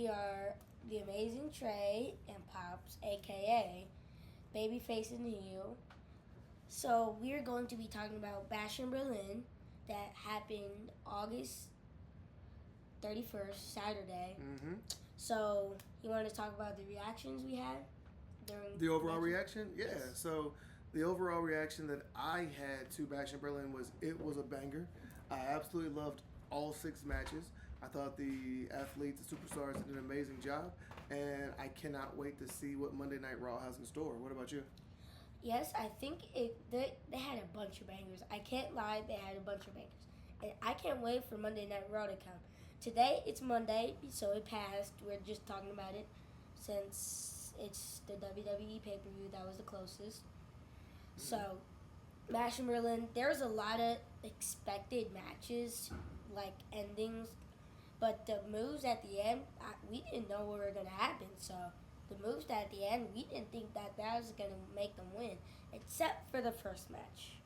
we are the amazing Trey and Pops, aka Babyface and Heel. So we're going to be talking about Bash in Berlin that happened August 31st, Saturday. Mm-hmm. So you want to talk about the reactions we had during The overall match? reaction? Yeah. Yes. So the overall reaction that I had to Bash in Berlin was it was a banger. I absolutely loved all 6 matches. I thought the athletes, the superstars, did an amazing job, and I cannot wait to see what Monday Night Raw has in store. What about you? Yes, I think they had a bunch of bangers. I can't lie, they had a bunch of bangers. And I can't wait for Monday Night Raw to come. Today, it's Monday, so it passed. We're just talking about it since it's the WWE pay-per-view that was the closest. So, Bash in Berlin, there's a lot of expected matches, like endings, but the moves at the end, we didn't know what were going to happen, so the moves at the end, we didn't think that was going to make them win, except for the first match.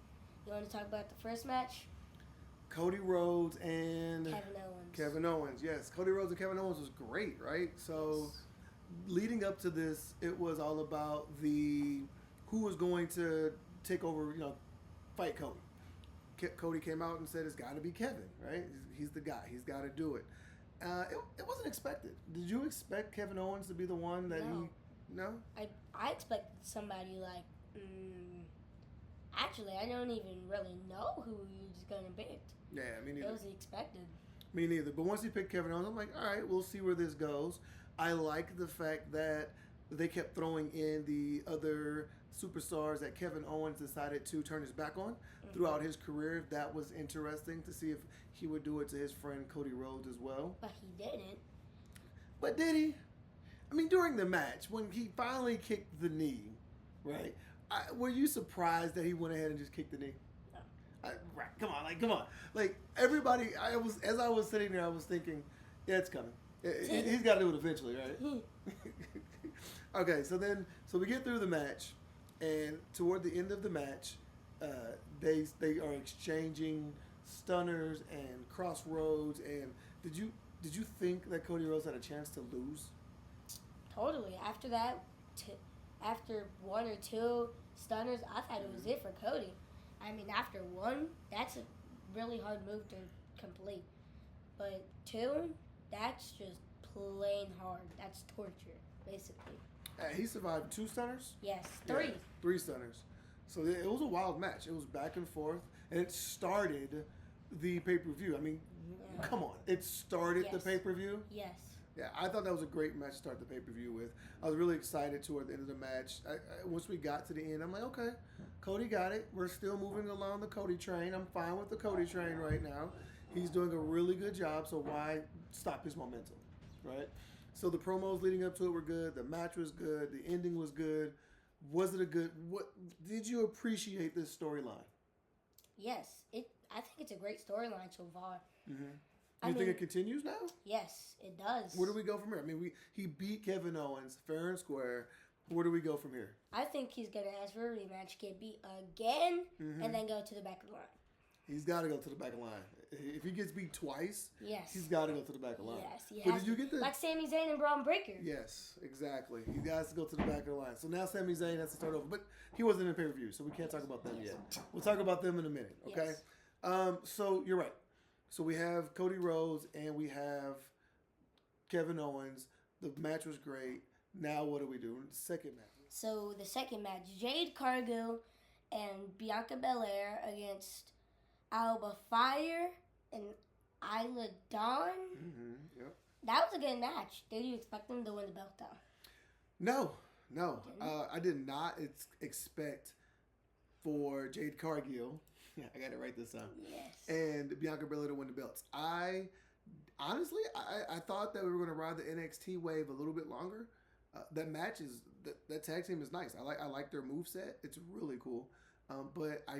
You want to talk about the first match? Cody Rhodes and Kevin Owens. Yes. Cody Rhodes and Kevin Owens was great, right? So leading up to this, it was all about who was going to take over, fight Cody. Cody came out and said it's got to be Kevin, right? He's the guy. He's got to do it. It wasn't expected. Did you expect Kevin Owens to be the one that No. No? I expected somebody like, actually, I don't even really know who he was going to pick. Yeah, me It neither. was expected. Me neither. But once he picked Kevin Owens, I'm like, all right, we'll see where this goes. I like the fact that they kept throwing in the other superstars that Kevin Owens decided to turn his back on throughout his career. That was interesting to see if he would do it to his friend Cody Rhodes as well. But he didn't. But did he? I mean, during the match, when he finally kicked the knee, right? Were you surprised that he went ahead and just kicked the knee? No. Right, come on. Like everybody, as I was sitting there, I was thinking, yeah, it's coming. He's got to do it eventually, right? Okay, so we get through the match, and toward the end of the match, they are exchanging stunners and crossroads. And did you think that Cody Rhodes had a chance to lose? Totally. After that, after 1 or 2 stunners, I thought it was it for Cody. I mean, after 1, that's a really hard move to complete. But 2, that's just plain hard. That's torture, basically. He survived 2 stunners? Yes, 3. Yeah, 3 stunners. So it was a wild match. It was back and forth, and it started the pay-per-view. I mean, come on. It started the Yes. pay-per-view? Yes. Yeah, I thought that was a great match to start the pay-per-view with. I was really excited toward the end of the match. Once we got to the end, I'm like, okay, Cody got it. We're still moving along the Cody train. I'm fine with the Cody train right now. He's doing a really good job, so why stop his momentum, right? So the promos leading up to it were good. The match was good. The ending was good. Was it what did you appreciate this storyline? Yes. I think it's a great storyline so far. Mm-hmm. I You think mean- it continues now? Yes, it does. Where do we go from here? I mean, he beat Kevin Owens fair and square. Where do we go from here? I think he's going to ask for a rematch, get beat again, and then go to the back of the line. He's got to go to the back of the line. If he gets beat twice, Yes. he's got to go to the back of the line. Yes, he But has did you to. get the? Like Sami Zayn and Braun Breaker. Yes, exactly. He has to go to the back of the line. So now Sami Zayn has to start over. But he wasn't in pay-per-view, so we can't talk about them yet. We'll talk about them in a minute, okay? Yes. So you're right. So we have Cody Rhodes and we have Kevin Owens. The match was great. Now what do we do? Second match. So the second match, Jade Cargill and Bianca Belair against Alba Fire and Isla Dawn. Mm-hmm. Yep. That was a good match. Did you expect them to win the belt though? No. Didn't? I did not expect for Jade Cargill. Yeah, I got to write this down. Yes. And Bianca Belair to win the belts. I thought that we were going to ride the NXT wave a little bit longer. That match is that tag team is nice. I like their moveset. It's really cool. But I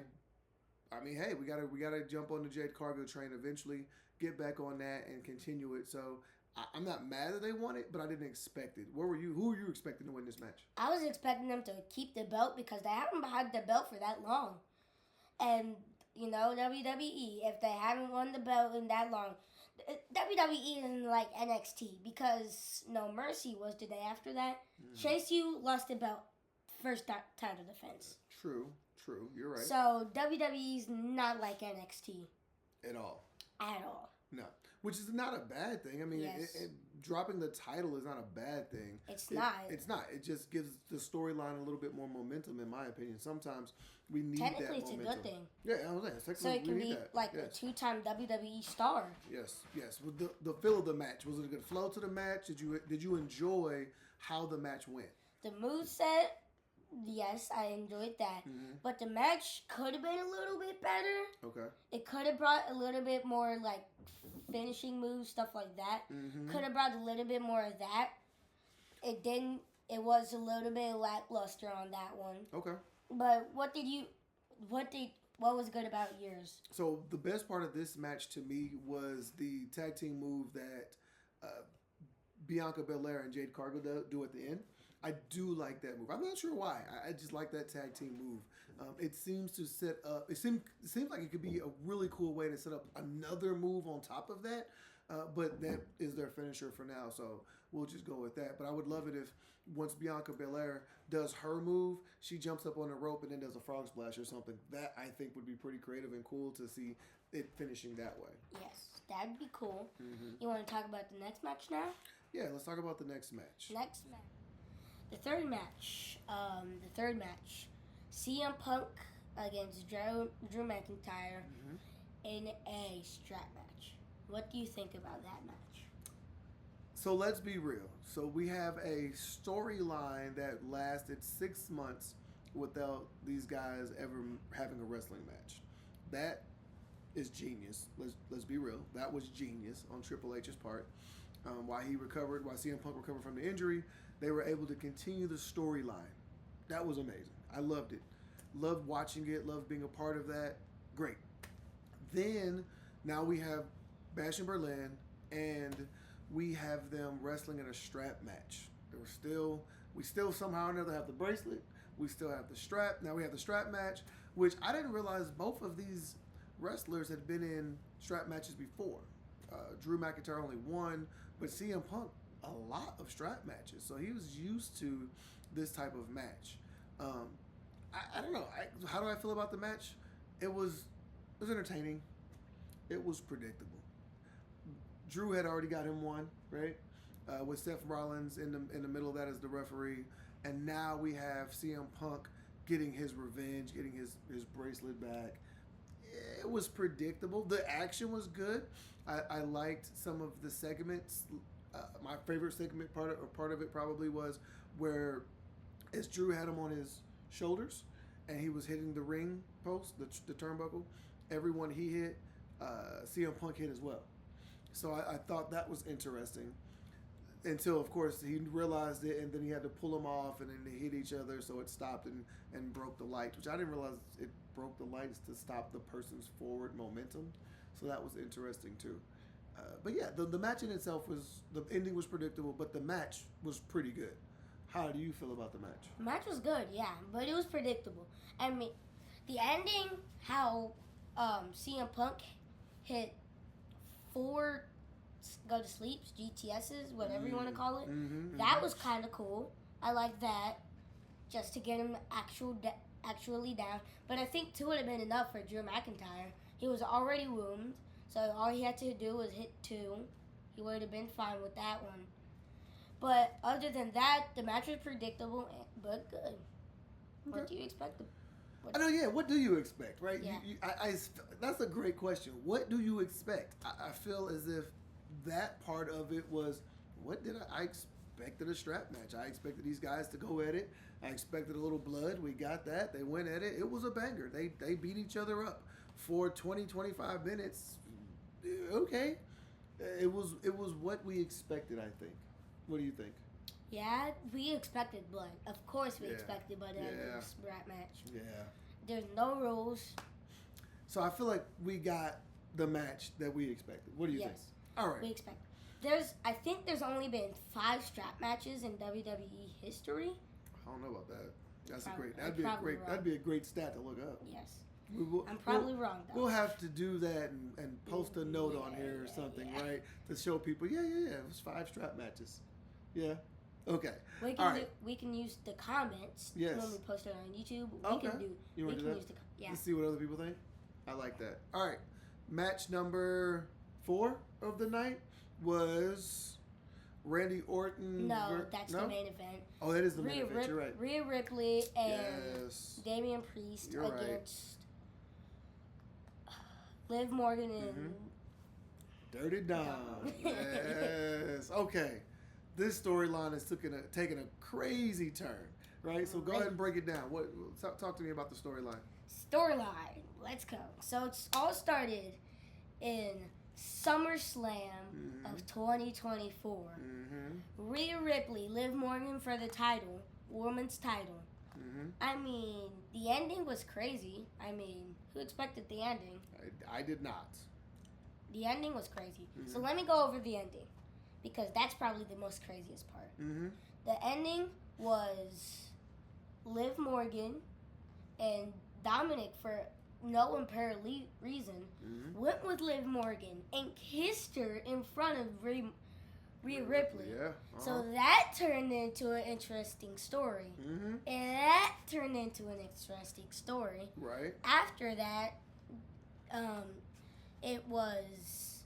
mean, hey, we gotta jump on the Jade Cargill train eventually. Get back on that and continue it. So I'm not mad that they won it, but I didn't expect it. Who were you expecting to win this match? I was expecting them to keep the belt because they haven't had the belt for that long. And, WWE, if they haven't won the belt in that long, WWE isn't like NXT because No Mercy was the day after that. Chase U lost the belt first title defense. True. You're right. So WWE's not like NXT At all. at all. No. Which is not a bad thing. I mean, Yes. dropping the title is not a bad thing. It's not. It's not. It just gives the storyline a little bit more momentum, in my opinion. Sometimes we need that Technically, it's momentum. a good thing. Yeah, I was saying. So it can be like a 2-time WWE star. Yes. With the feel of the match, was it a good flow to the match? Did you enjoy how the match went? The moveset, yes, I enjoyed that. Mm-hmm. But the match could have been a little bit better. Okay. It could have brought a little bit more like finishing moves, stuff like that. Mm-hmm. Could have brought a little bit more of that. It didn't. It was a little bit lackluster on that one. Okay. But what was good about yours? So the best part of this match to me was the tag team move that Bianca Belair and Jade Cargill do at the end. I do like that move. I'm not sure why. I just like that tag team move. It seems to set up. It seems like it could be a really cool way to set up another move on top of that. But that is their finisher for now, so we'll just go with that. But I would love it if once Bianca Belair does her move, she jumps up on the rope and then does a frog splash or something. That I think would be pretty creative and cool to see it finishing that way. Yes, that'd be cool. Mm-hmm. You want to talk about the next match now? Yeah, let's talk about the next match. Next match. The third match. CM Punk against Drew McIntyre in a strap match. What do you think about that match? So let's be real. So we have a storyline that lasted 6 months without these guys ever having a wrestling match. That is genius. Let's be real. That was genius on Triple H's part. While CM Punk recovered from the injury, they were able to continue the storyline. That was amazing. I loved it. Loved watching it. Loved being a part of that. Great. Then, now we have Bash in Berlin, and we have them wrestling in a strap match. We still somehow or another have the bracelet. We still have the strap. Now we have the strap match, which I didn't realize both of these wrestlers had been in strap matches before. Drew McIntyre only one, but CM Punk a lot of strap matches, so he was used to this type of match. I don't know. How do I feel about the match? It was entertaining. It was predictable. Drew had already got him one, right? With Seth Rollins in the middle of that as the referee, and now we have CM Punk getting his revenge, getting his bracelet back. It was predictable. The action was good. I liked some of the segments. My favorite segment part of it probably was where as Drew had him on his shoulders and he was hitting the ring post, the turnbuckle, everyone he hit, CM Punk hit as well. So I thought that was interesting until, of course, he realized it, and then he had to pull them off, and then they hit each other, so it stopped and broke the light, which I didn't realize it broke the lights to stop the person's forward momentum. So that was interesting, too. But yeah, the match in itself the ending was predictable, but the match was pretty good. How do you feel about the match? The match was good, yeah, but it was predictable. I mean, the ending, how CM Punk hit 4 go to sleeps, GTSs, whatever you want to call it. That was kind of cool. I like that, just to get him actually down. But I think 2 would have been enough for Drew McIntyre. He was already wounded, so all he had to do was hit 2. He would have been fine with that one. But other than that, the match was predictable, but good. Okay. What do you expect? I know, yeah. What do you expect, right? Yeah. That's a great question. What do you expect? I feel as if that part of it was, I expected a strap match. I expected these guys to go at it. I expected a little blood. We got that. They went at it. It was a banger. They beat each other up for 20, 25 minutes. Okay. It was what we expected, I think. What do you think? Yeah, we expected blood. Of course we expected blood in this strap match. Yeah. There's no rules. So I feel like we got the match that we expected. What do you think? All right. We expect. I think there's only been 5 strap matches in WWE history. I don't know about that. That'd be a great wrong. stat to look up. Yes. I'm probably wrong, though. We'll have to do that and post a note on here or something, right? To show people, yeah. It was 5 strap matches. Yeah. Okay. We can use the comments Yes. when we post it on YouTube. Okay. You want to do that? Use the Let's see what other people think. I like that. All right. Match number 4 of the night was Randy Orton. That's the main event. Oh, that is the main event. You're right. Rhea Ripley and Damian Priest against Liv Morgan and Dirty Dom. Yes. Okay. This storyline is taking a crazy turn, right? So go ahead and break it down. Talk to me about the storyline. Let's go. So it's all started in SummerSlam of 2024. Rhea Ripley, Liv Morgan for the title, women's title. I mean, the ending was crazy. I mean, who expected the ending? I did not. The ending was crazy. So let me go over the ending, because that's probably the most craziest part. The ending was Liv Morgan and Dominic, for no apparent reason, went with Liv Morgan and kissed her in front of Rhea Ripley. Yeah. So that turned into an interesting story. And that turned into an interesting story. Right. After that, it was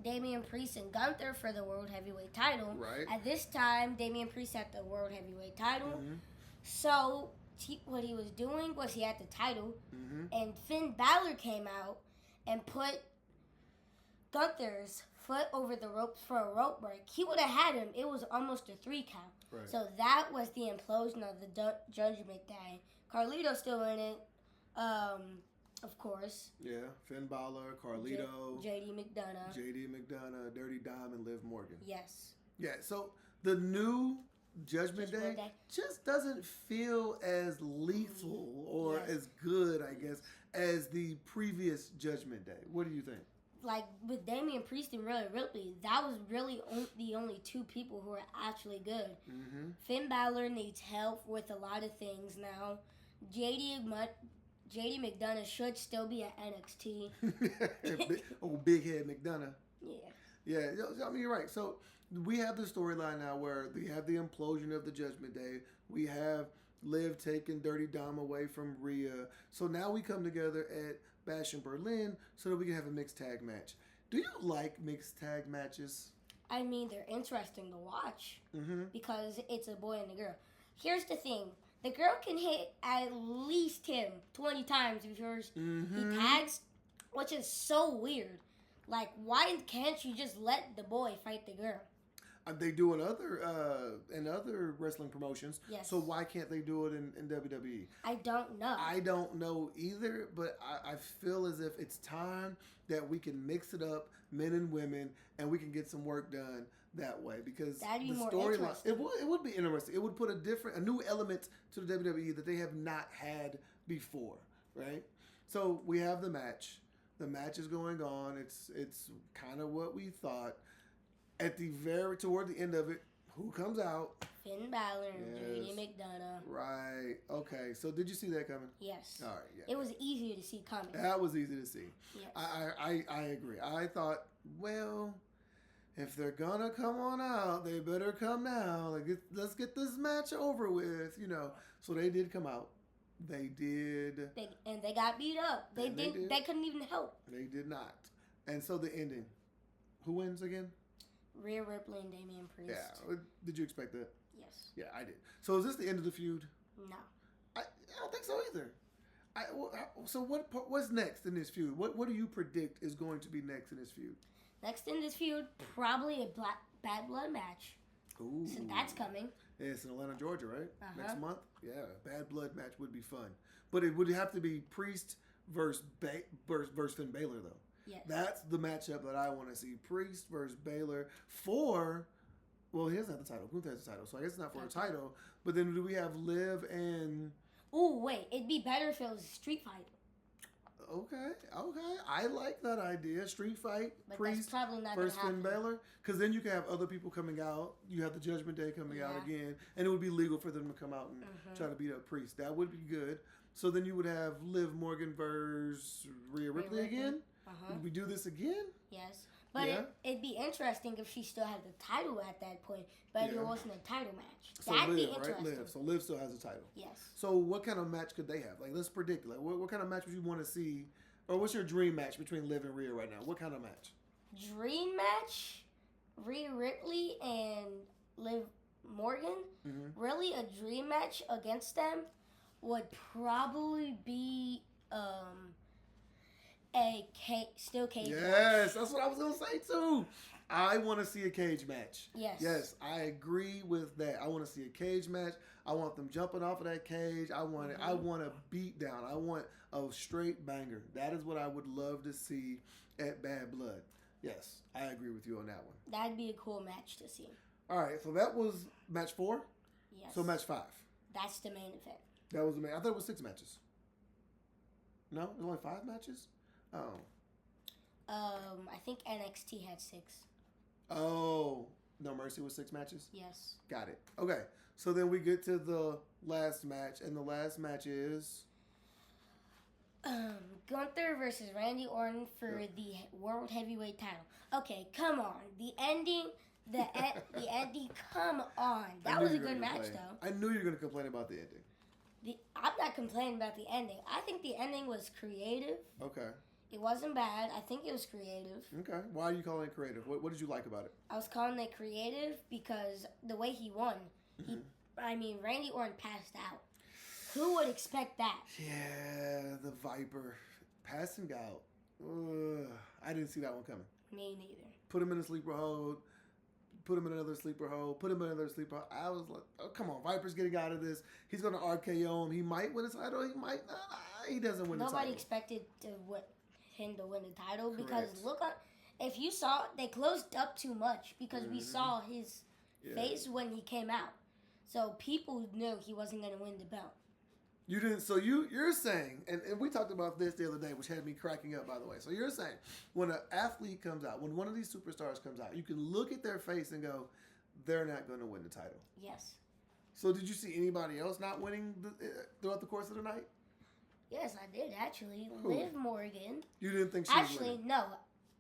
Damian Priest and Gunther for the World Heavyweight title. Right. At this time, Damian Priest had the World Heavyweight title. So what he was doing was he had the title, and Finn Balor came out and put Gunther's foot over the ropes for a rope break. He would have had him. It was almost a 3 count. Right. So that was the implosion of the Judgment Day. Carlito's still in it, of course. Yeah, Finn Balor, Carlito, JD McDonough, Dirty Dom, and Liv Morgan. Yes. Yeah, so the new Judgment Day just doesn't feel as lethal or as good, I guess, as the previous Judgment Day. What do you think? Like, with Damian Priest and Rhea Ripley, that was really the only 2 people who are actually good. Finn Balor needs help with a lot of things now. JD McDonough should still be at NXT. Big head McDonough. Yeah. I mean, you're right. So we have the storyline now where we have the implosion of the Judgment Day. We have Liv taking Dirty Dom away from Rhea. So now we come together at Bash in Berlin so that we can have a mixed tag match. Do you like mixed tag matches? I mean, they're interesting to watch because it's a boy and a girl. Here's the thing. The girl can hit at least him 20 times before he tags, which is so weird. Like, why can't you just let the boy fight the girl? They do in other wrestling promotions. Yes. So why can't they do it in WWE? I don't know. I don't know either, but I feel as if it's time that we can mix it up, men and women, and we can get some work done that way, because that'd be the more storyline, interesting. it would be interesting. It would put a new element to the WWE that they have not had before, right? So we have the match. The match is going on. It's kind of what we thought. Toward the end of it, who comes out? Finn Balor and JD McDonough. Right. Okay. So did you see that coming? Yes. All right. Yeah. It was easy to see coming. That was easy to see. Yes. I agree. I thought, well, if they're gonna come on out, they better come now. Like, let's get this match over with, So they did come out. They did. They got beat up. They couldn't even help. They did not. And so the ending. Who wins again? Rhea Ripley and Damian Priest. Yeah. Did you expect that? Yes. Yeah, I did. So is this the end of the feud? No. I don't think so either. So what's next in this feud? What do you predict is going to be next in this feud? Next in this feud, probably a Bad Blood match. Ooh. So that's coming. Yeah, it's in Atlanta, Georgia, right? Next month? Yeah, Bad Blood match would be fun. But it would have to be Priest versus Finn Balor, though. Yes. That's the matchup that I want to see. Priest versus Balor for... Well, he doesn't have the title. Gunther has the title, so I guess it's not for a title. But then do we have Liv and... Ooh, wait. It'd be better if it was a street fight. Okay. I like that idea. Street fight, But Priest that's probably not going versus to Finn happen. Balor. Because then you can have other people coming out. You have the Judgment Day coming out Yeah. again. And it would be legal for them to come out and try to beat up Priest. That would be good. So then you would have Liv Morgan versus Rhea Ripley again. Would we do this again? Yes. But Yeah. it'd be interesting if she still had the title at that point, but it wasn't a title match. So That'd be Liv, right? interesting. Liv. So Liv still has a title. Yes. So what kind of match could they have? Like, let's predict. Like, what kind of match would you want to see? Or what's your dream match between Liv and Rhea right now? What kind of match? Dream match, Rhea Ripley and Liv Morgan. Really, a dream match against them would probably be a steel cage match. Yes, that's what I was gonna say too. I want to see a cage match. Yes. Yes, I agree with that. I want to see a cage match. I want them jumping off of that cage. I want it. I want a beat down. I want a straight banger. That is what I would love to see at Bad Blood. Yes, I agree with you on that one. That'd be a cool match to see. All right, so that was match 4. Yes. So match 5. That's the main event. That was the main. I thought it was 6 matches. No, it was only 5 matches. Oh. I think NXT had 6. Oh, No Mercy was 6 matches? Yes. Got it. Okay. So then we get to the last match, and the last match is... Gunther versus Randy Orton for the World Heavyweight title. Okay, come on. The ending, the ending, come on. That was a good match, though. I knew you were going to complain about the ending. I'm not complaining about the ending. I think the ending was creative. Okay. It wasn't bad. I think it was creative. Okay. Why are you calling it creative? What did you like about it? I was calling it creative because the way he won. Randy Orton passed out. Who would expect that? Yeah, the Viper. Passing out. Ugh, I didn't see that one coming. Me neither. Put him in a sleeper hold. Put him in another sleeper hold. Put him in another sleeper hold. I was like, oh, come on. Viper's getting out of this. He's going to RKO him. He might win his title. He might not. He doesn't win the title. Nobody expected him to win the title because if you saw, they closed up too much because we saw his face when he came out. So people knew he wasn't going to win the belt. You didn't. So you're saying, and we talked about this the other day, which had me cracking up, by the way. So you're saying when an athlete comes out, when one of these superstars comes out, you can look at their face and go, they're not going to win the title. Yes. So did you see anybody else not winning throughout the course of the night? Yes, I did actually. Who? Liv Morgan. You didn't think she was Actually, winning? no.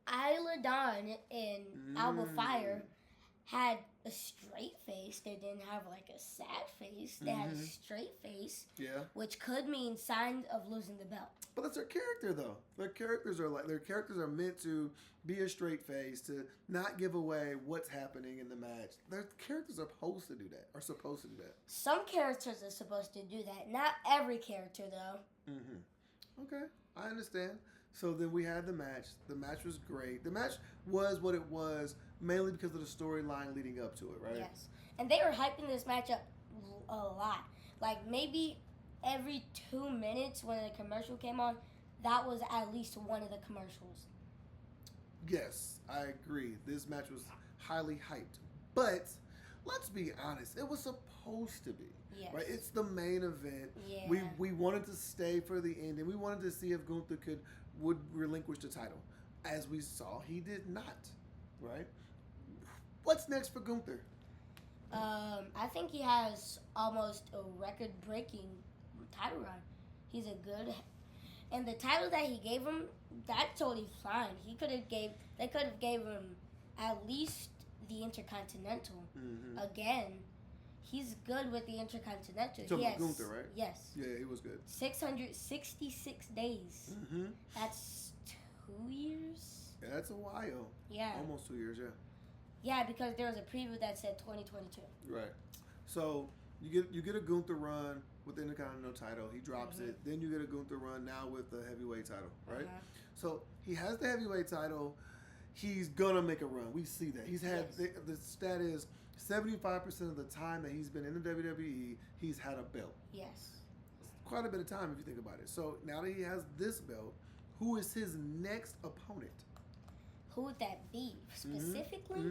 Isla Dawn and Alba Fire had a straight face. They didn't have like a sad face. They had a straight face. Yeah. Which could mean signs of losing the belt. But that's their character, though. Their characters are meant to be a straight face, to not give away what's happening in the match. Their characters are supposed to do that. Some characters are supposed to do that. Not every character, though. Okay, I understand. So then we had the match. The match was great. The match was what it was, mainly because of the storyline leading up to it, right? Yes. And they were hyping this match up a lot. Like, maybe every 2 minutes when a commercial came on, that was at least one of the commercials. Yes, I agree. This match was highly hyped. But let's be honest, it was supposed to be. Yes. Right? It's the main event. Yeah. We wanted to stay for the end, and we wanted to see if Gunther would relinquish the title. As we saw, he did not. Right? What's next for Gunther? I think he has almost a record-breaking title run. He's a good, and the title that he gave him, that's totally fine. They could have gave him at least the Intercontinental. Again, he's good with the Intercontinental. Talking about Gunther, right? Yes. Yeah, he was good. 666 days. That's 2 years. Yeah, that's a while. Yeah. Almost 2 years, yeah. Yeah, because there was a preview that said 2022. Right. So you get a Gunther run with the Intercontinental title. He drops it. Then you get a Gunther run now with the heavyweight title, right? So he has the heavyweight title. He's gonna make a run. We see that. He's had the stat is 75% of the time that he's been in the WWE, he's had a belt. Yes. Quite a bit of time if you think about it. So now that he has this belt, who is his next opponent? Who would that be specifically?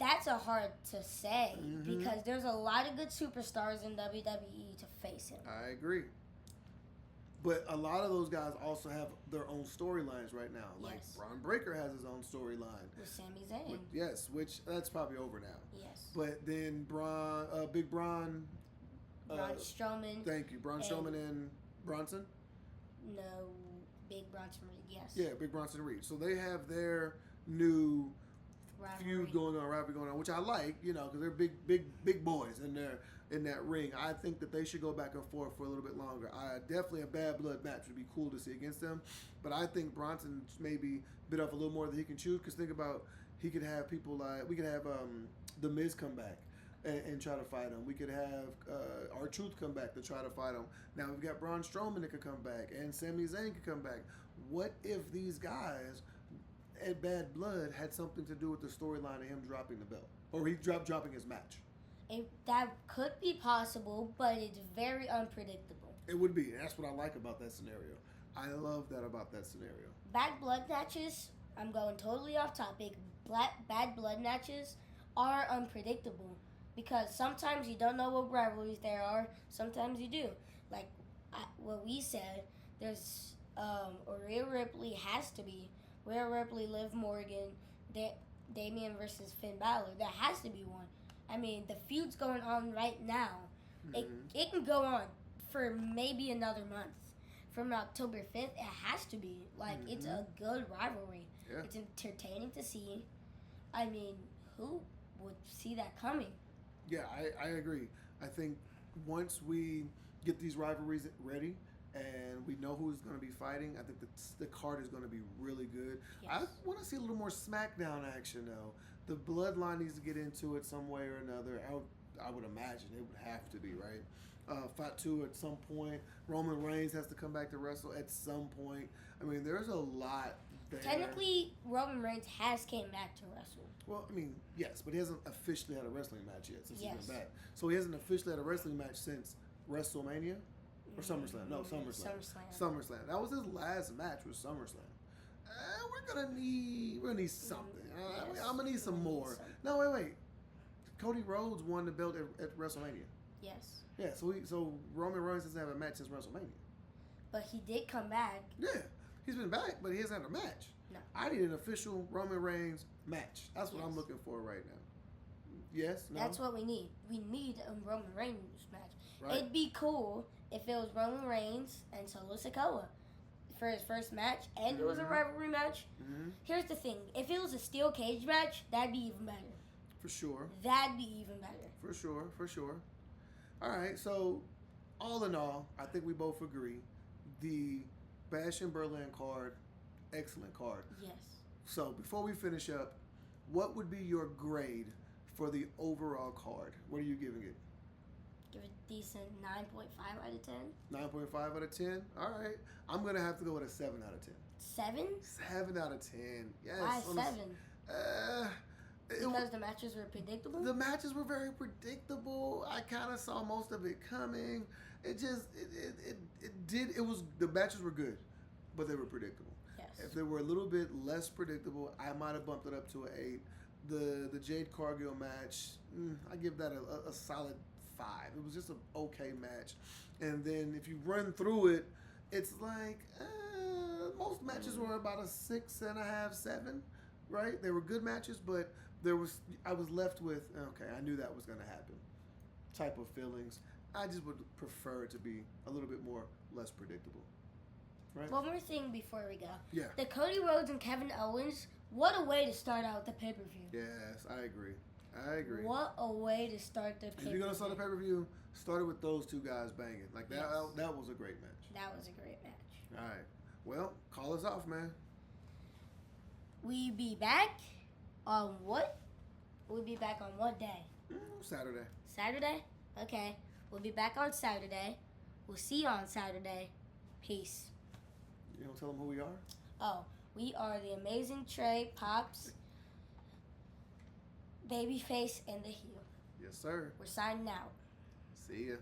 That's a hard to say because there's a lot of good superstars in WWE to face him. I agree. But a lot of those guys also have their own storylines right now. Like Yes. Braun Breaker has his own storyline. With Sami Zayn. Yes, which that's probably over now. Yes. But then Big Braun. Braun Strowman. Thank you, Braun Strowman and Bronson. No, Big Bronson Reed. Yes. Yeah, Big Bronson Reed. So they have their new feud rivalry going on, which I like, because they're big boys in that ring. I think that they should go back and forth for a little bit longer. Definitely a bad blood match would be cool to see against them, but I think Bronson maybe bit off a little more than he can chew. Because think about, he could have people like, we could have The Miz come back and try to fight him. We could have R-Truth come back to try to fight him. Now we've got Braun Strowman that could come back, and Sami Zayn could come back. What if these guys at Bad Blood had something to do with the storyline of him dropping the belt, or he dropping his match? That could be possible, but it's very unpredictable. It would be. That's what I like about that scenario. I love that about that scenario. Bad blood matches, I'm going totally off topic. Bad blood matches are unpredictable because sometimes you don't know what rivalries there are. Sometimes you do. Like what we said, there's Rhea Ripley has to be. Rhea Ripley, Liv Morgan, Damian versus Finn Balor. There has to be one. I mean, the feud's going on right now. Mm-hmm. It can go on for maybe another month. From October 5th, it has to be. Like, It's a good rivalry. Yeah. It's entertaining to see. I mean, who would see that coming? Yeah, I agree. I think once we get these rivalries ready and we know who's going to be fighting, I think the card is going to be really good. Yes. I want to see a little more SmackDown action, though. The Bloodline needs to get into it some way or another. I would imagine it would have to be, right? Fatu at some point. Roman Reigns has to come back to wrestle at some point. I mean, there's a lot there. Technically, Roman Reigns has came back to wrestle. Well, I mean, yes, but he hasn't officially had a wrestling match yet since he's been back. So he hasn't officially had a wrestling match since WrestleMania? Or SummerSlam? No, SummerSlam. That was his last match with SummerSlam. We're gonna need something. I'm gonna need some more. No, wait. Cody Rhodes won the belt at WrestleMania. Yes. Yeah, so Roman Reigns doesn't have a match since WrestleMania. But he did come back. Yeah, he's been back, but he hasn't had a match. No. I need an official Roman Reigns match. That's what I'm looking for right now. Yes? No? That's what we need. We need a Roman Reigns match. Right. It'd be cool if it was Roman Reigns and Solo Sikoa for his first match, and it was a rivalry match. Mm-hmm. Here's the thing. If it was a steel cage match, that'd be even better. For sure. That'd be even better. For sure. All right, so all in all, I think we both agree. The Bash in Berlin card, excellent card. Yes. So before we finish up, what would be your grade for the overall card? What are you giving it? Give it a decent 9.5 out of 10. 9.5 out of 10? All right. I'm going to have to go with a 7 out of 10. 7? 7 out of 10. Yes. Why 7? Because the matches were predictable? The matches were very predictable. I kind of saw most of it coming. The matches were good, but they were predictable. Yes. If they were a little bit less predictable, I might have bumped it up to an 8. The Jade Cargill match, I give that a solid 5. It was just an okay match. And then if you run through it, it's like most matches were about a 6.5, 7, right? They were good matches, but I was left with, okay, I knew that was going to happen type of feelings. I just would prefer it to be a little bit less predictable. Right? One more thing before we go. Yeah. The Cody Rhodes and Kevin Owens, what a way to start out the pay-per-view. Yes, I agree. What a way to start the pay-per-view. If you're going to start the pay-per-view, start it with those two guys banging. Like, that was a great match. That was a great match. All right. Well, call us off, man. We be back on what? We'll be back on what day? Saturday. Saturday? Okay. We'll be back on Saturday. We'll see you on Saturday. Peace. You don't tell them who we are? Oh, we are the Amazing Trey, Pops, Babyface, and the Heel. Yes, sir. We're signing out. See ya.